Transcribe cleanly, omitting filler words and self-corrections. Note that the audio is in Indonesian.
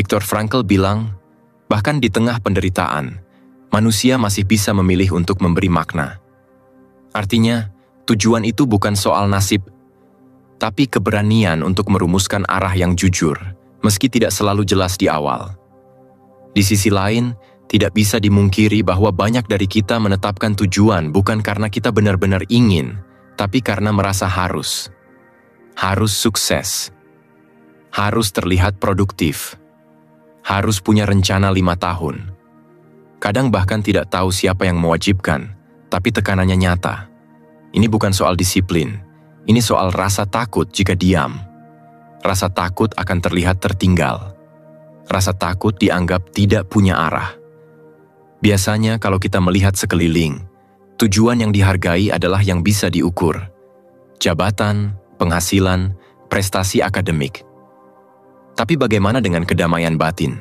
Viktor Frankl bilang, bahkan di tengah penderitaan, manusia masih bisa memilih untuk memberi makna. Artinya, tujuan itu bukan soal nasib, tapi keberanian untuk merumuskan arah yang jujur, meski tidak selalu jelas di awal. Di sisi lain, tidak bisa dimungkiri bahwa banyak dari kita menetapkan tujuan bukan karena kita benar-benar ingin, tapi karena merasa harus. Harus sukses. Harus terlihat produktif. Harus punya rencana 5 tahun. Kadang bahkan tidak tahu siapa yang mewajibkan, tapi tekanannya nyata. Ini bukan soal disiplin, ini soal rasa takut jika diam. Rasa takut akan terlihat tertinggal. Rasa takut dianggap tidak punya arah. Biasanya kalau kita melihat sekeliling, tujuan yang dihargai adalah yang bisa diukur. Jabatan, penghasilan, prestasi akademik. Tapi bagaimana dengan kedamaian batin?